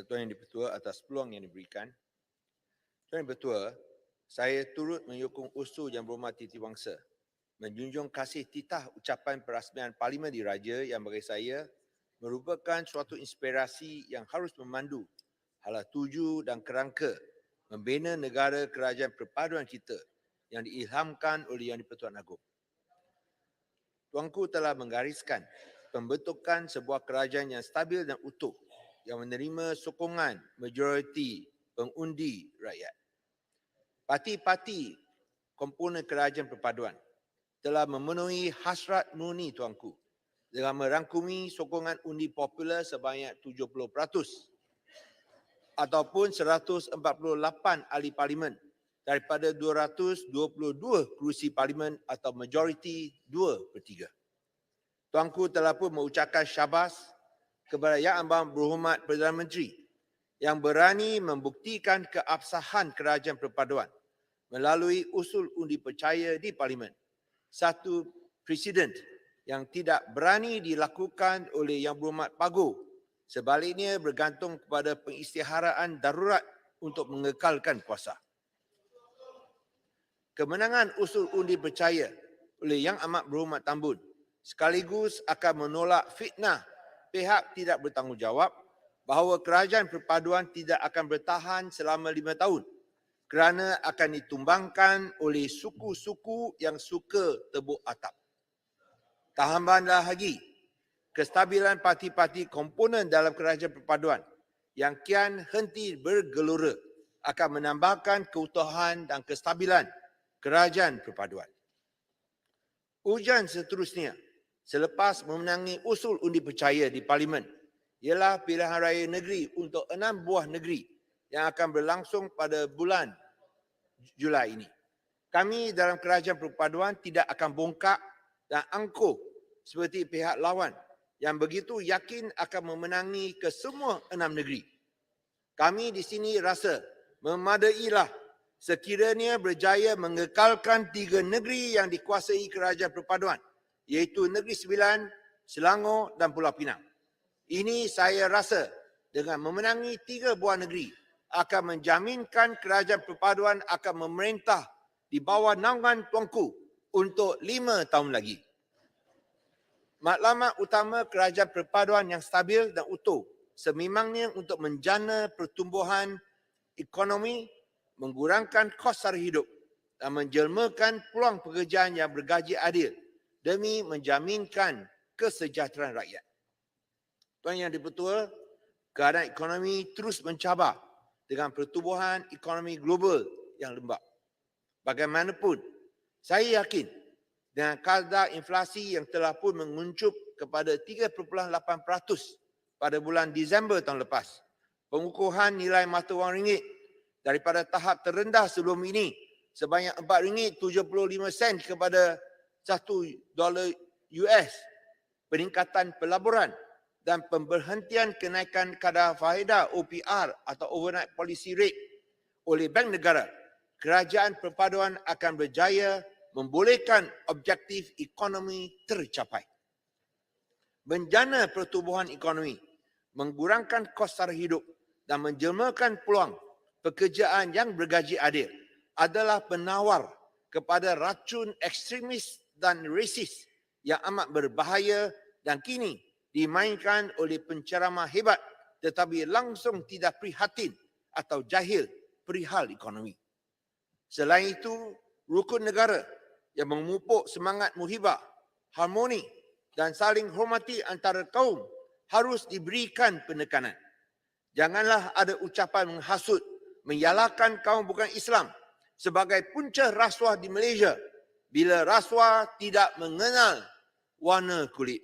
Tuan Yang Di-Pertua atas peluang yang diberikan. Tuan Yang Di-Pertua, saya turut menyokong usul Yang Berhormat Titi Wangsa menjunjung kasih titah ucapan perasmian Parlimen Diraja yang bagi saya merupakan suatu inspirasi yang harus memandu hala tuju dan kerangka membina negara kerajaan perpaduan kita yang diilhamkan oleh Yang di-Pertuan Agong. Tuanku telah menggariskan pembentukan sebuah kerajaan yang stabil dan utuh yang menerima sokongan majoriti pengundi rakyat. Parti-parti komponen kerajaan perpaduan telah memenuhi hasrat murni tuanku dengan merangkumi sokongan undi popular sebanyak 70% ataupun 148 ahli parlimen daripada 222 kerusi parlimen atau majoriti 2/3. Tuanku telah pun mengucapkan syabas kepada Yang Amat Berhormat Perdana Menteri yang berani membuktikan keabsahan kerajaan perpaduan melalui usul undi percaya di parlimen. Satu presiden yang tidak berani dilakukan oleh Yang Berhormat Pago. Sebaliknya bergantung kepada pengisytiharaan darurat untuk mengekalkan kuasa. Kemenangan usul undi percaya oleh Yang Amat Berhormat Tambun sekaligus akan menolak fitnah pihak tidak bertanggungjawab bahawa kerajaan perpaduan tidak akan bertahan selama 5 tahun kerana akan ditumbangkan oleh suku-suku yang suka tebuk atap. Tambahlah lagi, kestabilan parti-parti komponen dalam kerajaan perpaduan yang kian henti bergelora akan menambahkan keutuhan dan kestabilan kerajaan perpaduan. Ujian seterusnya selepas memenangi usul undi percaya di parlimen ialah pilihan raya negeri untuk 6 buah negeri yang akan berlangsung pada bulan Julai ini. Kami dalam kerajaan perpaduan tidak akan bongkak dan angkuh seperti pihak lawan yang begitu yakin akan memenangi ke semua 6 negeri. Kami di sini rasa memadailah sekiranya berjaya mengekalkan 3 negeri yang dikuasai kerajaan perpaduan, iaitu Negeri Sembilan, Selangor dan Pulau Pinang. Ini saya rasa dengan memenangi 3 buah negeri akan menjaminkan kerajaan perpaduan akan memerintah di bawah naungan tuanku untuk 5 tahun lagi. Matlamat utama kerajaan perpaduan yang stabil dan utuh sememangnya untuk menjana pertumbuhan ekonomi, mengurangkan kos sara hidup dan menjelmakan peluang pekerjaan yang bergaji adil demi menjaminkan kesejahteraan rakyat. Tuan Yang Di-Pertua, keadaan ekonomi terus mencabar dengan pertumbuhan ekonomi global yang lembab. Bagaimanapun, saya yakin dengan kadar inflasi yang telah pun menguncup kepada 3.8% pada bulan Disember tahun lepas, pengukuhan nilai mata wang ringgit daripada tahap terendah sebelum ini sebanyak RM4.75 kepada $1 US, peningkatan pelaburan dan pemberhentian kenaikan kadar faedah OPR atau Overnight Policy Rate oleh Bank Negara, kerajaan perpaduan akan berjaya membolehkan objektif ekonomi tercapai. Menjana pertumbuhan ekonomi, mengurangkan kos sara hidup dan menjelmakan peluang pekerjaan yang bergaji adil adalah penawar kepada racun ekstremis dan rasis yang amat berbahaya dan kini dimainkan oleh penceramah hebat tetapi langsung tidak prihatin atau jahil perihal ekonomi. Selain itu, rukun negara yang memupuk semangat muhibah, harmoni dan saling hormati antara kaum harus diberikan penekanan. Janganlah ada ucapan menghasut, menyalahkan kaum bukan Islam sebagai punca rasuah di Malaysia bila rasuah tidak mengenal warna kulit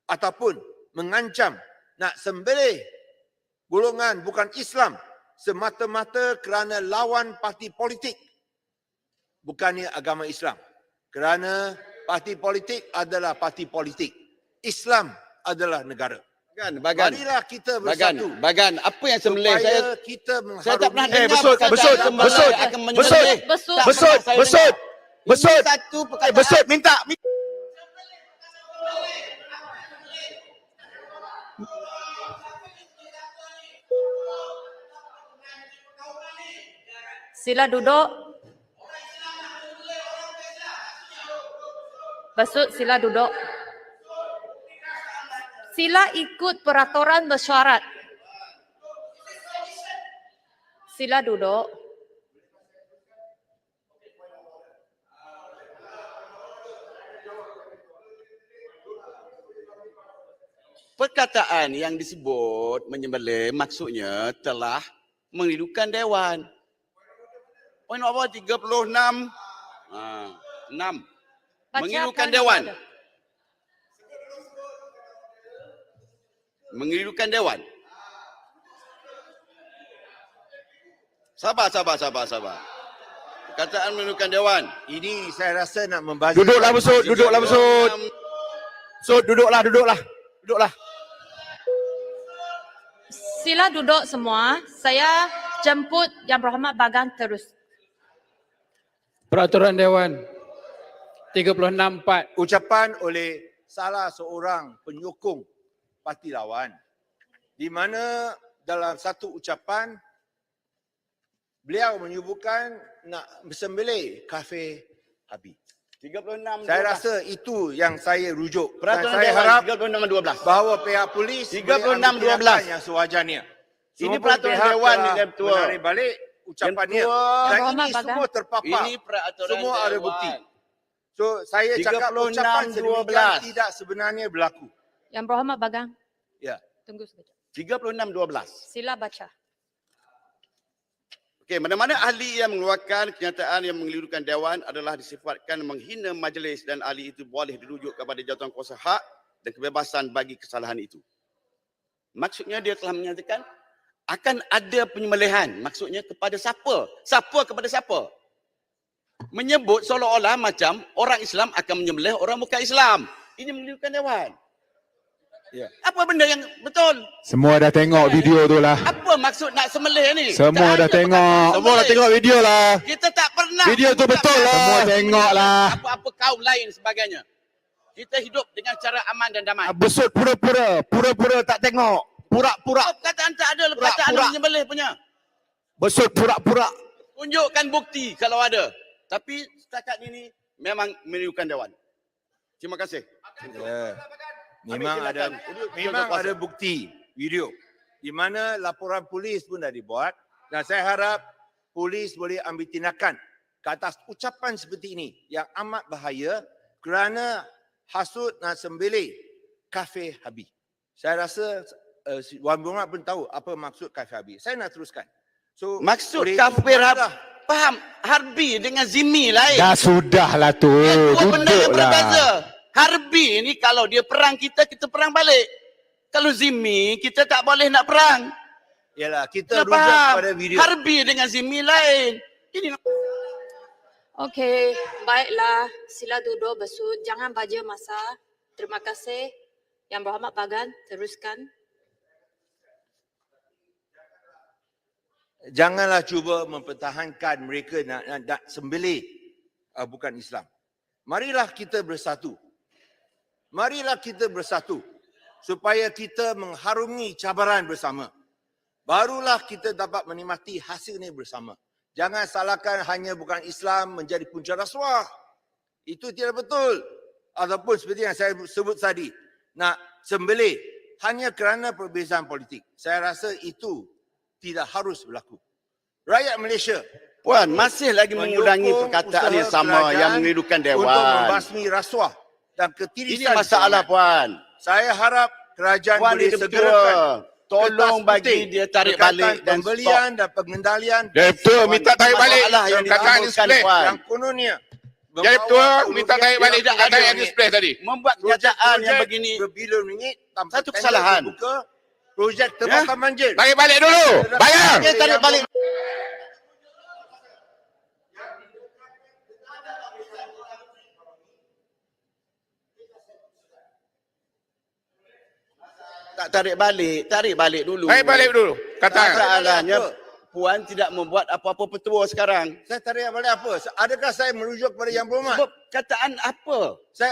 ataupun mengancam nak sembelih golongan bukan Islam semata-mata kerana lawan parti politik, bukannya agama Islam. Kerana parti politik adalah parti politik. Islam adalah negara. Marilah kita bersatu. Bagan, apa yang sembelih supaya kita mengharumkan. Saya tak pernah dengar Besut. Satu perkataan. Besut, minta. Sila duduk. Besut, sila duduk. Sila ikut peraturan bersyarat. Sila duduk. Perkataan yang disebut menyembelih maksudnya telah menghidukan dewan. Poin apa? 36. 6. Menghidukan dewan. Menghidukan dewan. Sabar. Perkataan menghidukan dewan. Ini saya rasa nak membazir. Duduklah besut, duduklah besut. Besut, duduklah. Sila duduk semua. Saya jemput Yang Berhormat Bagan terus. Peraturan Dewan 36(4). Ucapan oleh salah seorang penyokong parti lawan, di mana dalam satu ucapan beliau menyebutkan nak bersembelih kafe Habib. 36. Saya rasa itu yang saya rujuk. Dan Peraturan saya Dewan harap 36/12. bahawa pihak polis 36/12 yang sewajarnya. Ini Semua peraturan pihak Dewan telah ni, Yang Ketua. menarik balik ucapannya. Yang Ketua. Dan Yang ini Berhormat semua terpapar. Ini peraturan Semua ada Dewan. bukti. So saya cakap 36/12. ucapan sedemikian tidak sebenarnya berlaku. Yang Berhormat Bagan, Ya. tunggu sekejap. 36/12. Sila baca. Okey, mana-mana ahli yang mengeluarkan kenyataan yang mengelirukan dewan adalah disifatkan menghina majlis dan ahli itu boleh dirujuk kepada jawatan kuasa hak dan kebebasan bagi kesalahan itu. Maksudnya dia telah menyatakan akan ada penyembelihan. Maksudnya kepada siapa? Siapa kepada siapa? Menyebut seolah-olah macam orang Islam akan menyembelih orang bukan Islam. Ini mengelirukan dewan. Ya. Apa benda yang betul? Semua dah tengok video tu lah. Apa maksud nak sembelih ni? Semua Tak dah ada tengok. perkataan Semua dah sembelih. tengok video lah. Kita tak pernah. Video tu betul lah. Semua tengok lah. Apa-apa kaum lain sebagainya. Kita hidup dengan cara aman dan damai. Besut pura-pura. Pura-pura tak tengok. Pura-pura. Perkataan tak ada, perkataan Pura-pura. menyembelih punya. Besut pura-pura. Tunjukkan bukti kalau ada. Tapi setakat ini memang menirukan dewan. Terima kasih. Ya. Memang Ambil, ada silakan. memang Kuasa. ada bukti video di mana laporan polis pun dah dibuat, dan saya harap polis boleh ambil tindakan ke atas ucapan seperti ini yang amat bahaya kerana hasut nak sembelih kafe Habib. Saya rasa Wan Bunga pun tahu apa maksud kafe Habib. Saya nak teruskan. So Maksud oleh itu, kafir marilah faham. Harbi dengan zimmi lain. Dah sudah lah tu. Dua benda yang Duduk berbeza. lah. Harbi ni kalau dia perang kita, kita perang balik. Kalau zimmi, kita tak boleh nak perang. Yalah, kita Kena rujuk faham. pada video. Harbi dengan zimmi lain. Ini Okey, baiklah. Sila duduk besut. Jangan baja masa. Terima kasih. Yang Berhormat Bagan, teruskan. Janganlah cuba mempertahankan mereka nak sembelih bukan Islam. Marilah kita bersatu. Marilah kita bersatu supaya kita mengharungi cabaran bersama. Barulah kita dapat menikmati hasil ini bersama. Jangan salahkan hanya bukan Islam menjadi punca rasuah. Itu tidak betul. Ataupun seperti yang saya sebut tadi, nak sembelih hanya kerana perbezaan politik. Saya rasa itu tidak harus berlaku. Rakyat Malaysia Puan masih lagi mengulangi menyokong perkataan yang usaha sama kerajaan yang mengeridukan untuk dewan. membasmi rasuah dan ketirisan. Ini masalah kewangan. puan. Saya harap kerajaan Puan boleh ini segerakan tolong kertas bagi putih dia tarik berkaitan balik dan pembelian dan pengendalian Direktur minta tarik balik. masalah yang Perkataan ditimbulkan display. puan. yang kononnya Direktur minta tarik balik tidak perkataan ada yang display tadi. Membuat kenyataan yang begini berbilion ringgit tanpa Satu tender kesalahan. terbuka, projek terbakar manjir. Tarik balik dulu. Bayar. dia tarik balik. Tak tarik balik dulu. Tarik balik dulu. Kata. Masalahnya Puan tidak membuat apa-apa petua sekarang. Saya tarik balik apa? Adakah saya merujuk kepada Yang Berhormat? Sebab kataan apa?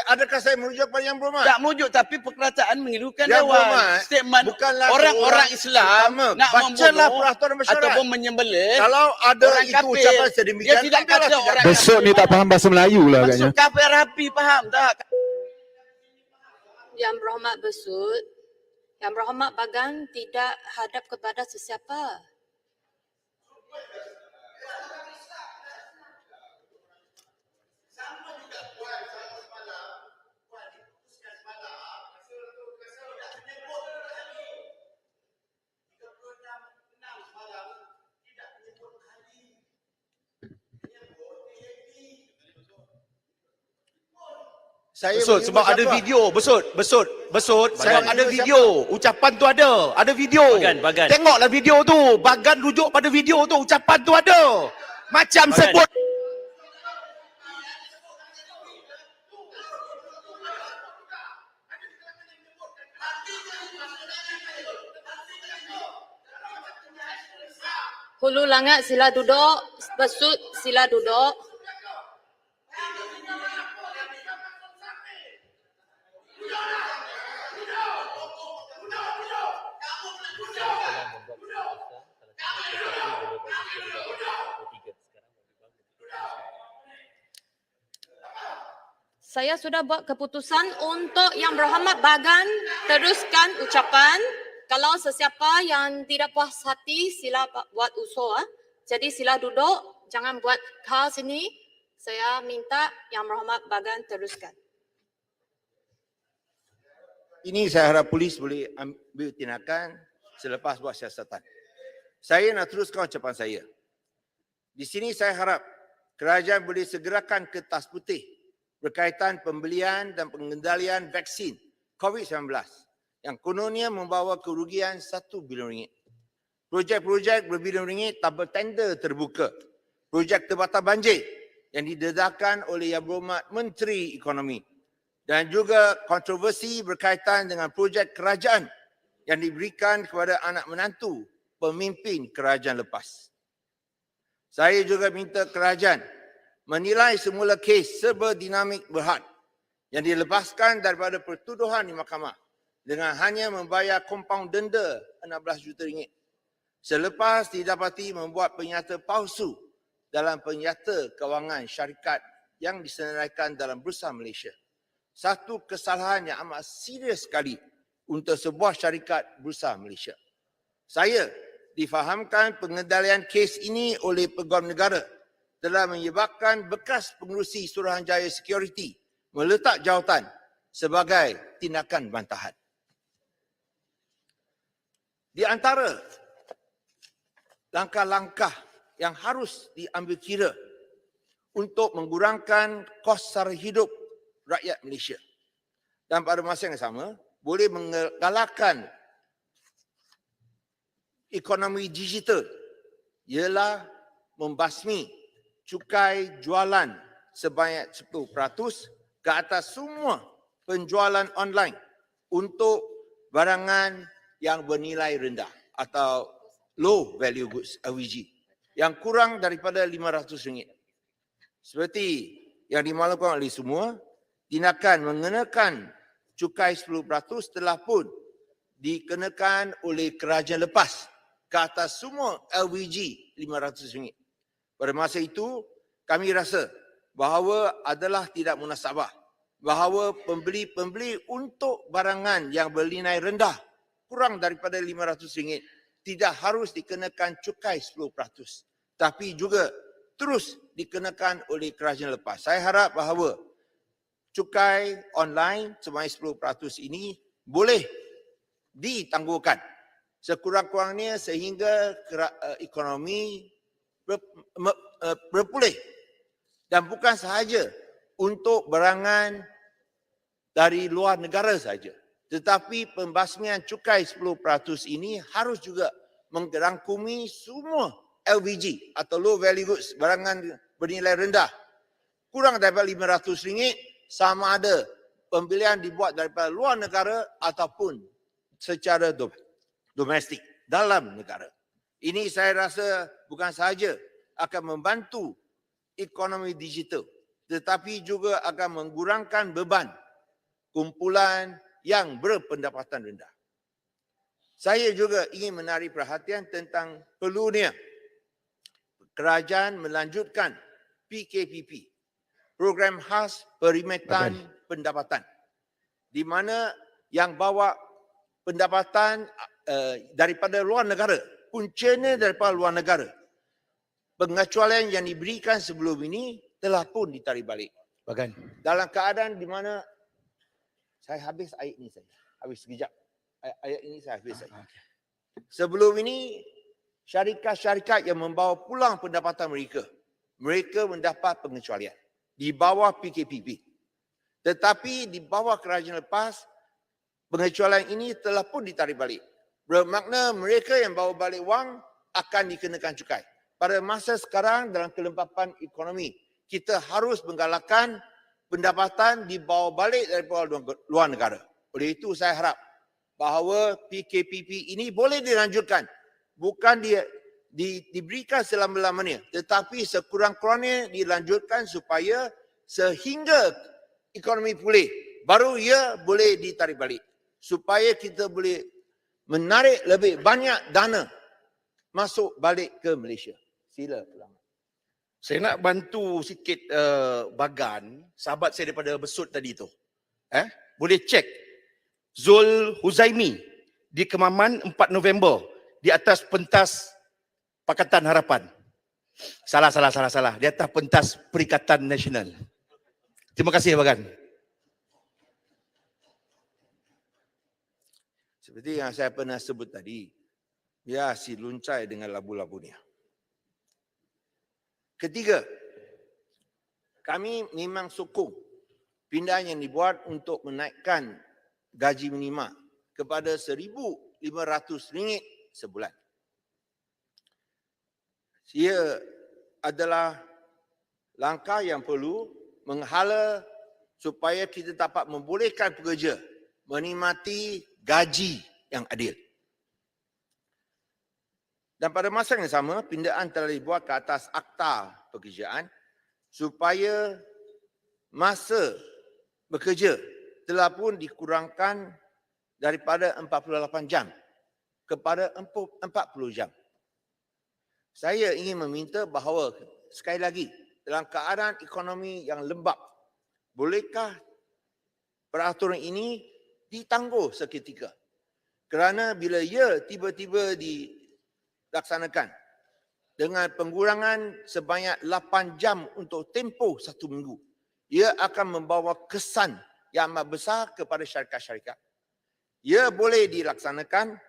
Adakah saya merujuk kepada Yang Berhormat? Tak merujuk tapi perkataan mengilukan Yang Dewan. Berhormat Statement bukanlah orang-orang seorang Islam utama. nak Bacalah membunuh peraturan bersyarat. ataupun menyembelih. Kalau ada orang itu kafir, ucapan sedemikian, dia tidak biarlah kata tidak. orang Besok ni tak faham bahasa Melayu lah agaknya. Maksud kafir Arabi faham tak? Yang Berhormat Besut, Yang Berhormat Bagan tidak hadap kepada sesiapa. Saya Besut sebab menyebut ada siapa? video. Besut sebab Bagan. ada video. Ucapan tu ada video. Bagan. Tengoklah video tu. Bagan rujuk pada video tu. Ucapan tu ada. Macam Bagan. sebut. Hulu Langat sila duduk, Besut sila duduk. Saya sudah buat keputusan untuk Yang Berhormat Bagan teruskan ucapan. Kalau sesiapa yang tidak puas hati, sila buat usul. Jadi sila duduk, jangan buat hal sini. Saya minta Yang Berhormat Bagan teruskan. Ini saya harap polis boleh ambil tindakan selepas buat siasatan. Saya nak teruskan ucapan saya. Di sini saya harap kerajaan boleh segerakan kertas putih berkaitan pembelian dan pengendalian vaksin COVID-19 yang kononnya membawa kerugian RM1 bilion. Projek-projek berbilion ringgit tanpa tender terbuka. Projek tempatan banjir yang didedahkan oleh Yang Berhormat Menteri Ekonomi. Dan juga kontroversi berkaitan dengan projek kerajaan yang diberikan kepada anak menantu pemimpin kerajaan lepas. Saya juga minta kerajaan menilai semula kes serba dinamik Berhad yang dilepaskan daripada pertuduhan di mahkamah dengan hanya membayar kompaun denda RM16 juta. Selepas didapati membuat penyata palsu dalam penyata kewangan syarikat yang disenaraikan dalam Bursa Malaysia. Satu kesalahan yang amat serius sekali untuk sebuah syarikat Bursa Malaysia. Saya difahamkan pengendalian kes ini oleh Peguam Negara telah menyebabkan bekas pengerusi Suruhanjaya Security meletak jawatan sebagai tindakan bantahan. Di antara langkah-langkah yang harus diambil kira untuk mengurangkan kos sara hidup rakyat Malaysia dan pada masa yang sama boleh menggalakkan ekonomi digital ialah membasmi cukai jualan sebanyak 10% ke atas semua penjualan online untuk barangan yang bernilai rendah atau low value goods LVG yang kurang daripada RM500. Seperti yang dimaklumkan oleh semua, tindakan mengenakan cukai 10% telah pun dikenakan oleh kerajaan lepas ke atas semua LVG RM500. Pada masa itu, kami rasa bahawa adalah tidak munasabah bahawa pembeli-pembeli untuk barangan yang bernilai rendah kurang daripada RM500 tidak harus dikenakan cukai 10%, tapi juga terus dikenakan oleh kerajaan lepas. Saya harap bahawa cukai online sebanyak 10% ini boleh ditangguhkan sekurang-kurangnya sehingga ekonomi berpulih dan bukan sahaja untuk barangan dari luar negara saja, tetapi pembasmian cukai 10% ini harus juga merangkumi semua LVG atau low value goods, barangan bernilai rendah kurang daripada RM500 sama ada pembelian dibuat daripada luar negara ataupun secara domestik dalam negara. Ini saya rasa bukan sahaja akan membantu ekonomi digital, tetapi juga akan mengurangkan beban kumpulan yang berpendapatan rendah. Saya juga ingin menarik perhatian tentang perlunya kerajaan melanjutkan PKPP, Program Khas Perkhidmatan Pendapatan, di mana yang bawa pendapatan daripada luar negara, puncanya daripada luar negara. Pengecualian yang diberikan sebelum ini telah pun ditarik balik. Bagan. Dalam keadaan di mana saya habis ayat ini saja. Habis sekejap. Ayat ini saya habis saja. Sebelum ini, syarikat-syarikat yang membawa pulang pendapatan mereka mendapat pengecualian di bawah PKPP. Tetapi di bawah kerajaan lepas, pengecualian ini telah pun ditarik balik. Bermakna mereka yang bawa balik wang akan dikenakan cukai. Pada masa sekarang dalam kelembapan ekonomi, kita harus menggalakkan pendapatan dibawa balik daripada luar negara. Oleh itu saya harap bahawa PKPP ini boleh dilanjutkan. Bukan diberikan selama-lamanya, tetapi sekurang-kurangnya dilanjutkan supaya sehingga ekonomi pulih, baru ia boleh ditarik balik. Supaya kita boleh menarik lebih banyak dana masuk balik ke Malaysia. Sila ulama. Saya nak bantu sikit Bagan, sahabat saya daripada Besut tadi tu. Boleh cek Zul Huzaimi di Kemaman 4 November di atas pentas Pakatan Harapan. Salah. Di atas pentas Perikatan Nasional. Terima kasih Bagan. Seperti yang saya pernah sebut tadi, ya si luncai dengan labu-labunya. Ketiga, kami memang sokong pindahan yang dibuat untuk menaikkan gaji minima kepada RM1,500 sebulan. Ia adalah langkah yang perlu menghala supaya kita dapat membolehkan pekerja menikmati gaji yang adil. Dan pada masa yang sama, pindaan telah dibuat ke atas Akta Pekerjaan supaya masa bekerja telah pun dikurangkan daripada 48 jam kepada 40 jam. Saya ingin meminta bahawa sekali lagi dalam keadaan ekonomi yang lembap, bolehkah peraturan ini ditangguh seketika? Kerana bila ia tiba-tiba dilaksanakan dengan pengurangan sebanyak 8 jam untuk tempoh 1 minggu, ia akan membawa kesan yang amat besar kepada syarikat-syarikat. Ia boleh dilaksanakan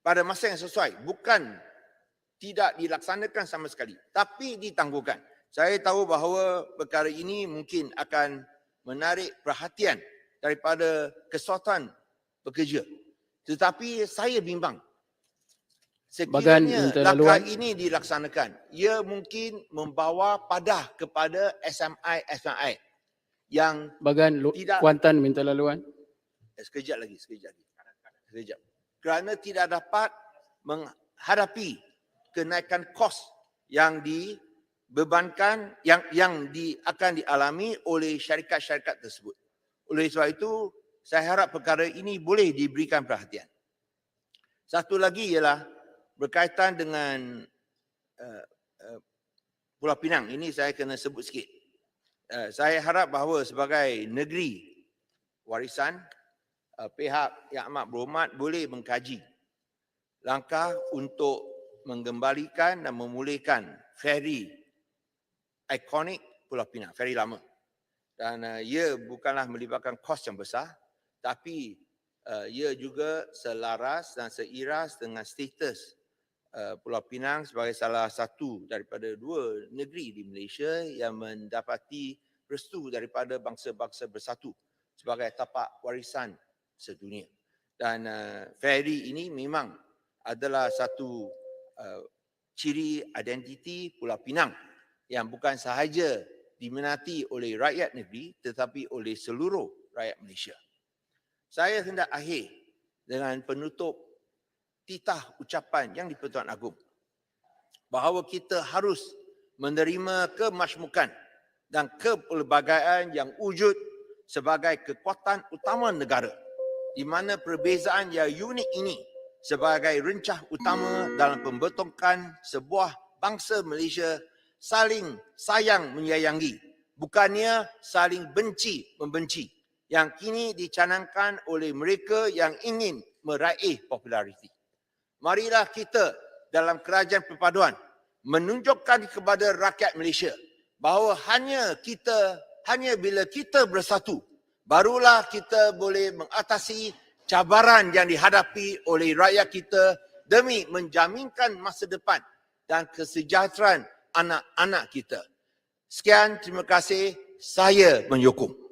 pada masa yang sesuai, bukan tidak dilaksanakan sama sekali, tapi ditangguhkan. Saya tahu bahawa perkara ini mungkin akan menarik perhatian daripada kesatuan pekerja. Tetapi saya bimbang. Sekiranya langkah ini dilaksanakan, ia mungkin membawa padah kepada SMI yang tidak... Kuantan minta laluan. Sekejap lagi. Kerana tidak dapat menghadapi kenaikan kos yang dibebankan, yang akan dialami oleh syarikat-syarikat tersebut. Oleh sebab itu, saya harap perkara ini boleh diberikan perhatian. Satu lagi ialah berkaitan dengan Pulau Pinang. Ini saya kena sebut sikit. Saya harap bahawa sebagai negeri warisan, pihak yang amat berhormat boleh mengkaji langkah untuk mengembalikan dan memulihkan feri ikonik Pulau Pinang, feri lama. Dan ia bukanlah melibatkan kos yang besar, tapi ia juga selaras dan seiras dengan status Pulau Pinang sebagai salah satu daripada 2 negeri di Malaysia yang mendapati restu daripada bangsa-bangsa bersatu sebagai tapak warisan sedunia. Dan feri ini memang adalah satu ciri identiti Pulau Pinang yang bukan sahaja diminati oleh rakyat negeri tetapi oleh seluruh rakyat Malaysia. Saya hendak akhir dengan penutup titah ucapan Yang di-Pertuan Agong bahawa kita harus menerima kemasymukan dan kepelbagaian yang wujud sebagai kekuatan utama negara, di mana perbezaan yang unik ini sebagai rencah utama dalam pembentukan sebuah bangsa Malaysia saling sayang menyayangi, bukannya saling benci membenci, yang kini dicanangkan oleh mereka yang ingin meraih populariti. Marilah kita dalam kerajaan perpaduan menunjukkan kepada rakyat Malaysia bahawa hanya bila kita bersatu, barulah kita boleh mengatasi cabaran yang dihadapi oleh rakyat kita demi menjaminkan masa depan dan kesejahteraan anak-anak kita. Sekian, terima kasih. Saya menyokong.